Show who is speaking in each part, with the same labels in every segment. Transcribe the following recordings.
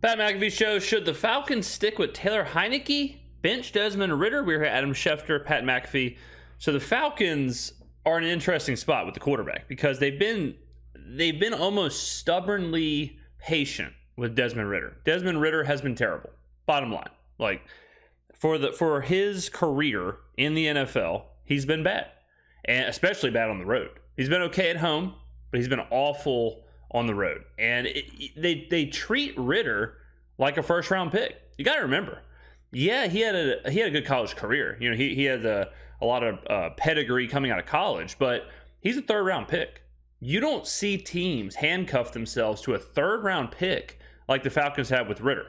Speaker 1: Pat McAfee Show. Should the Falcons stick with Taylor Heinicke, bench Desmond Ritter? We're here, Adam Schefter, Pat McAfee. So the Falcons are in an interesting spot with the quarterback because they've been almost stubbornly patient with Desmond Ritter. Desmond Ritter has been terrible. Bottom line, like for his career in the NFL, he's been bad, and especially bad on the road. He's been okay at home, but he's been awful on the road. And they treat Ritter like a first round pick. You got to remember, yeah, he had a good college career. You know, he had a lot of pedigree coming out of college, but he's a third round pick. You don't see teams handcuff themselves to a third round pick like the Falcons have with Ritter,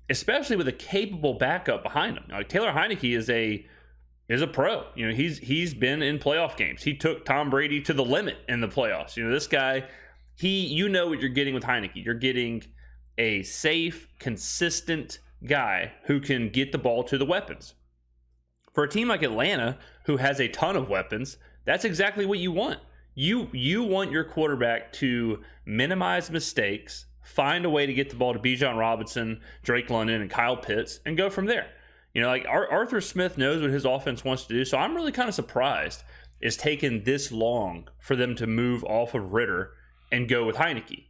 Speaker 1: especially with a capable backup behind him. Like Taylor Heinicke is a pro. You know, he's been in playoff games. He took Tom Brady to the limit in the playoffs. You know, this guy, you know what you're getting with Heinicke. You're getting a safe, consistent guy who can get the ball to the weapons. For a team like Atlanta, who has a ton of weapons, that's exactly what you want. You want your quarterback to minimize mistakes, find a way to get the ball to Bijan Robinson, Drake London, and Kyle Pitts, and go from there. You know, like Arthur Smith knows what his offense wants to do, so I'm really kind of surprised it's taken this long for them to move off of Ritter and go with Heinicke.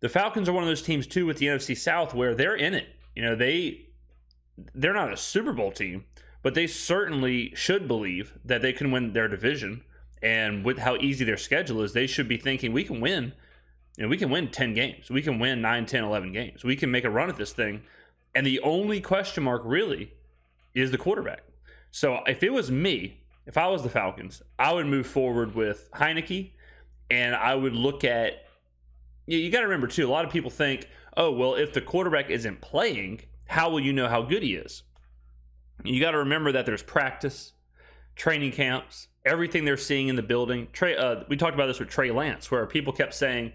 Speaker 1: The Falcons are one of those teams, too, with the NFC South where they're in it. You know, they're not a Super Bowl team, but they certainly should believe that they can win their division. And with how easy their schedule is, they should be thinking we can win. You know, we can win 10 games. We can win 9, 10, 11 games. We can make a run at this thing. And the only question mark really is the quarterback. So if it was me, if I was the Falcons, I would move forward with Heinicke, and I would look at, you got to remember too, a lot of people think, oh, well, if the quarterback isn't playing, how will you know how good he is? You got to remember that there's practice, training camps, everything they're seeing in the building. We talked about this with Trey Lance, where people kept saying,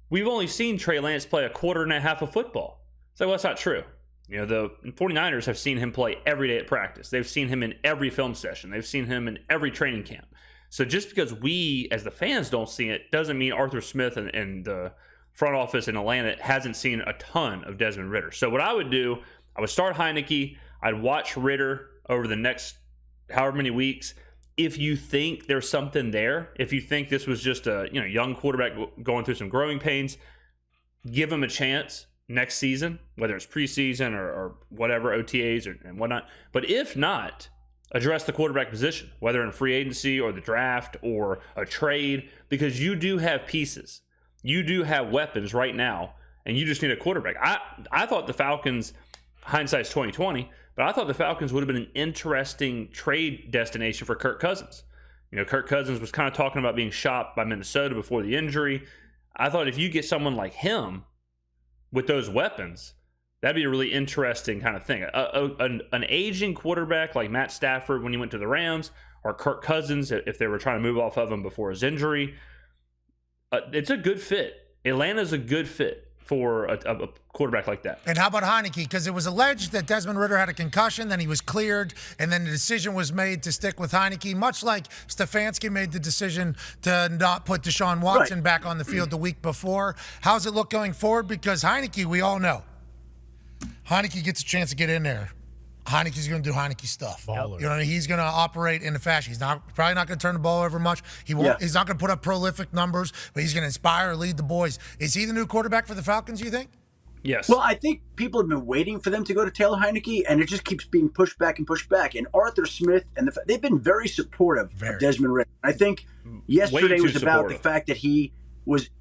Speaker 1: we've only seen Trey Lance play a quarter and a half of football. It's like, well, that's not true. You know, the 49ers have seen him play every day at practice. They've seen him in every film session. They've seen him in every training camp. So just because we, as the fans, don't see it, doesn't mean Arthur Smith and the front office in Atlanta hasn't seen a ton of Desmond Ritter. So what I would do, I would start Heinicke. I'd watch Ritter over the next however many weeks. If you think there's something there, if you think this was just a young quarterback going through some growing pains, give him a chance next season, whether it's preseason or whatever, OTAs and whatnot. But if not, address the quarterback position, whether in free agency or the draft or a trade, because you do have pieces. You do have weapons right now, and you just need a quarterback. I thought the Falcons, hindsight's 2020, but I thought the Falcons would have been an interesting trade destination for Kirk Cousins. You know, Kirk Cousins was kind of talking about being shopped by Minnesota before the injury. I thought if you get someone like him with those weapons, that'd be a really interesting kind of thing. An aging quarterback like Matt Stafford when he went to the Rams, or Kirk Cousins if they were trying to move off of him before his injury. It's a good fit. Atlanta's a good fit for a quarterback like that.
Speaker 2: And how about Heinicke? Because it was alleged that Desmond Ritter had a concussion, then he was cleared, and then the decision was made to stick with Heinicke, much like Stefanski made the decision to not put Deshaun Watson back on the field the week before. How's it look going forward? Because Heinicke, we all know, Heinicke gets a chance to get in there. Heinicke's going to do Heinicke stuff.
Speaker 3: Baller.
Speaker 2: You know, he's going to operate in a fashion. He's probably not going to turn the ball over much. He's not going to put up prolific numbers, but he's going to inspire, lead the boys. Is he the new quarterback for the Falcons, you think?
Speaker 1: Yes.
Speaker 4: Well, I think people have been waiting for them to go to Taylor Heinicke, and it just keeps being pushed back and pushed back. And Arthur Smith they've been very supportive of Desmond Ritter. I think yesterday was about the fact that he was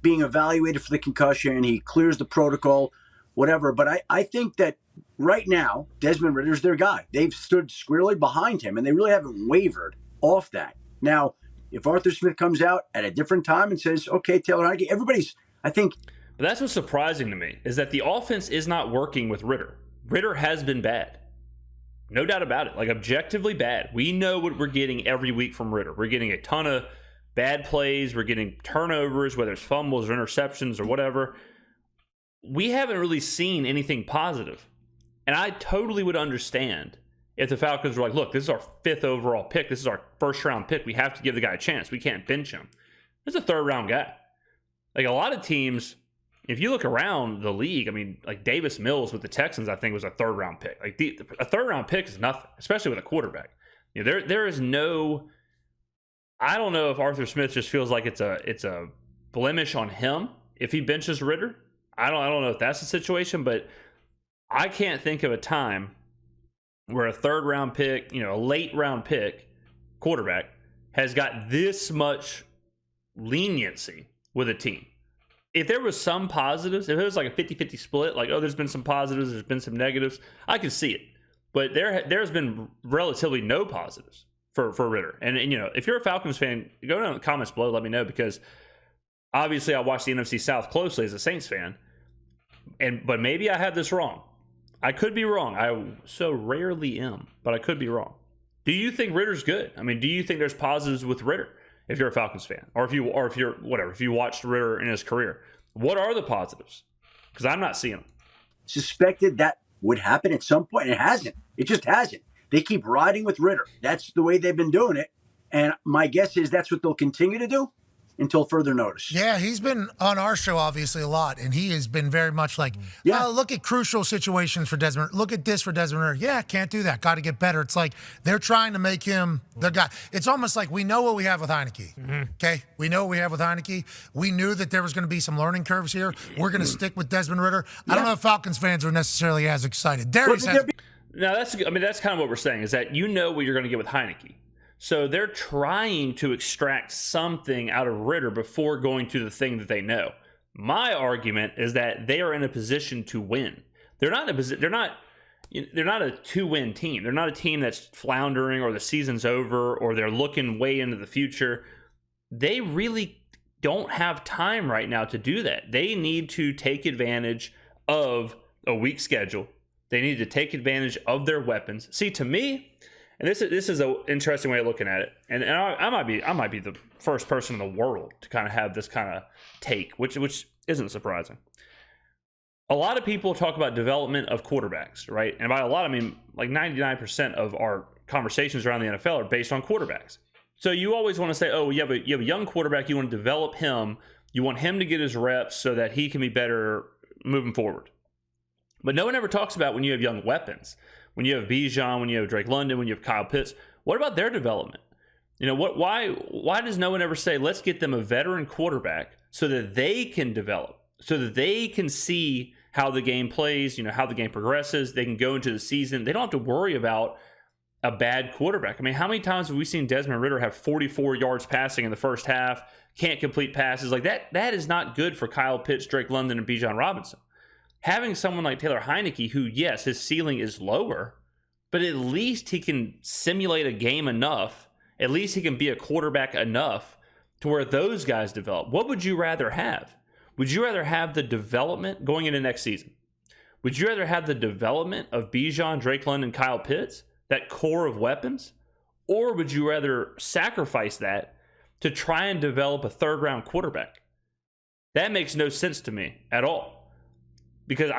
Speaker 4: being evaluated for the concussion. He clears the protocol, whatever. But I think that right now, Desmond Ritter's their guy. They've stood squarely behind him, and they really haven't wavered off that. Now, if Arthur Smith comes out at a different time and says, okay, Taylor Heinicke, I think.
Speaker 1: But that's what's surprising to me, is that the offense is not working with Ritter. Ritter has been bad. No doubt about it. Like, objectively bad. We know what we're getting every week from Ritter. We're getting a ton of bad plays. We're getting turnovers, whether it's fumbles or interceptions or whatever. We haven't really seen anything positive. And I totally would understand if the Falcons were like, look, this is our 5th overall pick. This is our first round pick. We have to give the guy a chance. We can't bench him. This is a 3rd round guy. Like, a lot of teams if you look around the league, I mean, like Davis Mills with the Texans, I think was a 3rd round pick. Like a 3rd round pick is nothing, especially with a quarterback. You know, there is no. I don't know if Arthur Smith just feels like it's a blemish on him if he benches Ritter. I don't know if that's the situation, but I can't think of a time where a 3rd round pick, you know, a late round pick quarterback has got this much leniency with a team. If there was some positives, if it was like a 50-50 split, like, oh, there's been some positives, there's been some negatives, I can see it. But there's been relatively no positives for Ritter. And, you know, if you're a Falcons fan, go down in the comments below, let me know, because obviously I watch the NFC South closely as a Saints fan. But maybe I have this wrong. I could be wrong. I so rarely am, but I could be wrong. Do you think Ritter's good? I mean, do you think there's positives with Ritter if you're a Falcons fan, or if you watched Ritter in his career? What are the positives? Because I'm not seeing them.
Speaker 4: Suspected that would happen at some point. It hasn't. It just hasn't. They keep riding with Ritter. That's the way they've been doing it. And my guess is that's what they'll continue to do until further notice.
Speaker 2: Yeah, he's been on our show obviously a lot, and he has been very much like, look at crucial situations for Desmond. Look at this for Desmond Ritter. Yeah, can't do that. Got to get better. It's like they're trying to make him the guy. It's almost like we know what we have with Heinicke. Okay, we know what we have with Heinicke. We knew that there was going to be some learning curves here. We're going to stick with Desmond Ritter. I don't know if Falcons fans are necessarily as excited. Darius has.
Speaker 1: No, that's kind of what we're saying, is that you know what you're going to get with Heinicke. So they're trying to extract something out of Ritter before going to the thing that they know. My argument is that they are in a position to win. They're not a 2-win team. They're not a team that's floundering or the season's over or they're looking way into the future. They really don't have time right now to do that. They need to take advantage of a weak schedule. They need to take advantage of their weapons. See, to me, and this is an interesting way of looking at it, and I might be the first person in the world to kind of have this kind of take, which isn't surprising. A lot of people talk about development of quarterbacks, right? And by a lot, I mean like 99% of our conversations around the NFL are based on quarterbacks. So you always want to say, oh, you have a young quarterback, you want to develop him, you want him to get his reps so that he can be better moving forward. But no one ever talks about when you have young weapons. When you have Bijan, when you have Drake London, when you have Kyle Pitts, what about their development? You know, why does no one ever say, let's get them a veteran quarterback so that they can develop, so that they can see how the game plays, you know, how the game progresses. They can go into the season. They don't have to worry about a bad quarterback. I mean, how many times have we seen Desmond Ritter have 44 yards passing in the first half, can't complete passes? Like that is not good for Kyle Pitts, Drake London, and Bijan Robinson. Having someone like Taylor Heinicke, who, yes, his ceiling is lower, but at least he can simulate a game enough. At least he can be a quarterback enough to where those guys develop. What would you rather have? Would you rather have the development going into next season? Would you rather have the development of Bijan, Drake London, Kyle Pitts, that core of weapons? Or would you rather sacrifice that to try and develop a 3rd-round quarterback? That makes no sense to me at all. Because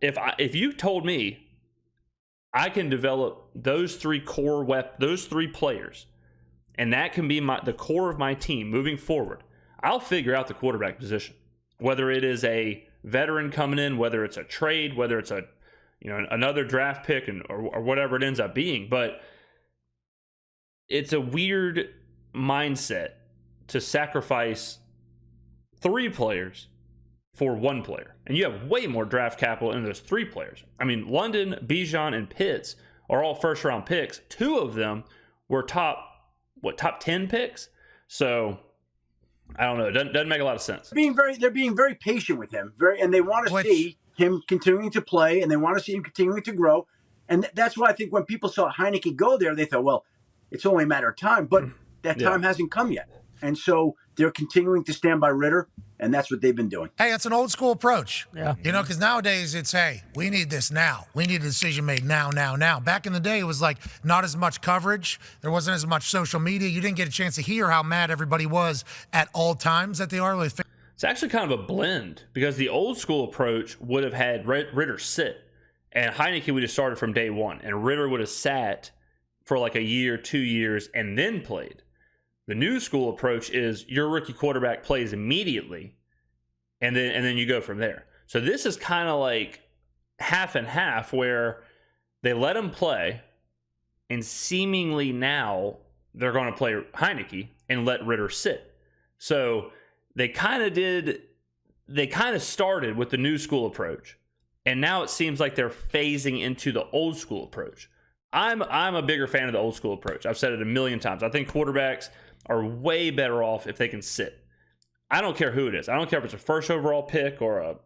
Speaker 1: if you told me I can develop those three players, and that can be the core of my team moving forward, I'll figure out the quarterback position. Whether it is a veteran coming in, whether it's a trade, whether it's another draft pick, or whatever it ends up being. But it's a weird mindset to sacrifice 3 players for 1 player. And you have way more draft capital in those 3 players. I mean, London, Bijan, and Pitts are all first-round picks. 2 of them were top 10 picks? So, I don't know. It doesn't make a lot of sense.
Speaker 4: They're being very patient with him. And they want to see him continuing to play, and they want to see him continuing to grow. And that's why I think when people saw Heinicke go there, they thought, well, it's only a matter of time. But that time hasn't come yet. And so they're continuing to stand by Ritter, and that's what they've been doing.
Speaker 2: Hey, it's an old school approach. Yeah. You know, because nowadays it's, hey, we need this now. We need a decision made now. Back in the day, it was like not as much coverage. There wasn't as much social media. You didn't get a chance to hear how mad everybody was at all times that they are with.
Speaker 1: It's actually kind of a blend, because the old school approach would have had Ritter sit, and Heinicke would have started from day one, and Ritter would have sat for like a year, 2 years, and then played. The new school approach is your rookie quarterback plays immediately, and then you go from there. So this is kind of like half and half, where they let him play, and seemingly now they're going to play Heinicke and let Ritter sit. So they kind of started with the new school approach, and now it seems like they're phasing into the old school approach. I'm a bigger fan of the old school approach. I've said it a million times. I think quarterbacks are way better off if they can sit. I don't care who it is. I don't care if it's a first overall pick or a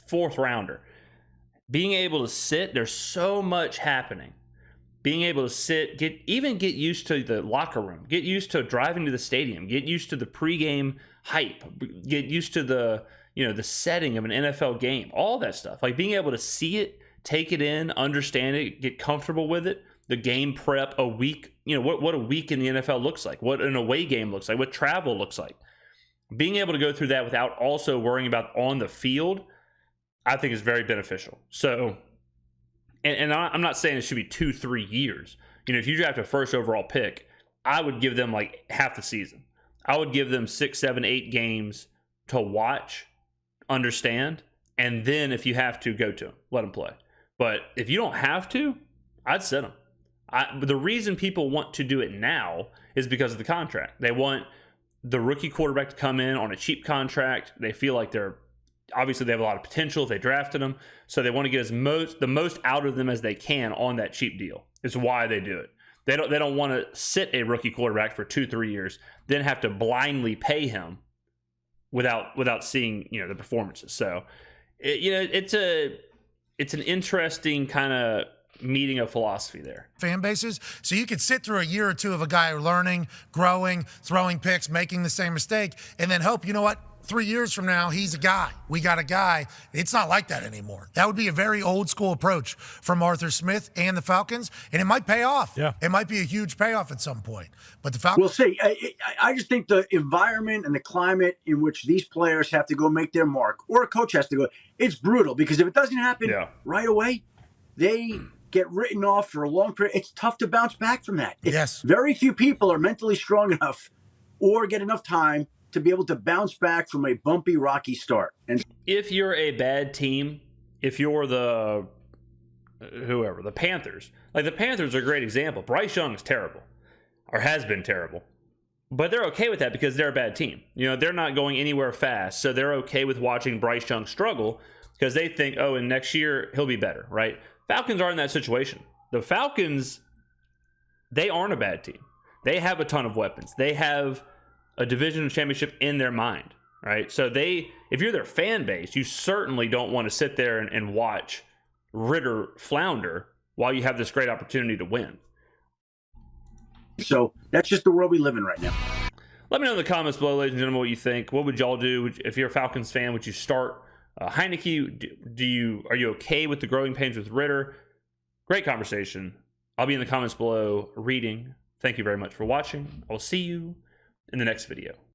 Speaker 1: fourth rounder. Being able to sit, there's so much happening. Being able to sit, get used to the locker room, get used to driving to the stadium, get used to the pregame hype, get used to the setting of an NFL game, all that stuff. Like being able to see it, take it in, understand it, get comfortable with it. The game prep, a week, what a week in the NFL looks like, what an away game looks like, what travel looks like. Being able to go through that without also worrying about on the field, I think is very beneficial. So, and I'm not saying it should be 2-3 years. If you draft a first overall pick, I would give them like half the season. I would give them 6, 7, 8 games to watch, understand, and then if you have to, go to them, let them play. But if you don't have to, I'd sit them. The reason people want to do it now is because of the contract. They want the rookie quarterback to come in on a cheap contract. They feel like they have a lot of potential if they drafted them, so they want to get the most out of them as they can on that cheap deal. It's why they do it. They don't want to sit a rookie quarterback for 2-3 years, then have to blindly pay him without seeing the performances. So it's an interesting kind of meeting of philosophy there.
Speaker 2: Fan bases. So you could sit through a year or two of a guy learning, growing, throwing picks, making the same mistake, and then hope, 3 years from now, he's a guy. We got a guy. It's not like that anymore. That would be a very old school approach from Arthur Smith and the Falcons, and it might pay off. Yeah. It might be a huge payoff at some point. But the Falcons...
Speaker 4: We'll see. I just think the environment and the climate in which these players have to go make their mark, or a coach has to go, it's brutal, because if it doesn't happen right away, they get written off for a long period. It's tough to bounce back from that.
Speaker 2: Yes.
Speaker 4: Very few people are mentally strong enough or get enough time to be able to bounce back from a bumpy, rocky start. And
Speaker 1: if you're a bad team, if you're the Panthers, like the Panthers are a great example. Bryce Young is terrible, or has been terrible, but they're okay with that because they're a bad team. They're not going anywhere fast, so they're okay with watching Bryce Young struggle because they think, and next year he'll be better, right? Falcons are in that situation. The Falcons, they aren't a bad team. They have a ton of weapons. They have a division championship in their mind, right? So if you're their fan base, you certainly don't want to sit there and watch Ritter flounder while you have this great opportunity to win.
Speaker 4: So that's just the world we live in right now.
Speaker 1: Let me know in the comments below, ladies and gentlemen, what you think. What would y'all do if you're a Falcons fan? Would you start Heinicke? Are you okay with the growing pains with Ritter? Great conversation. I'll be in the comments below reading. Thank you very much for watching. I'll see you in the next video.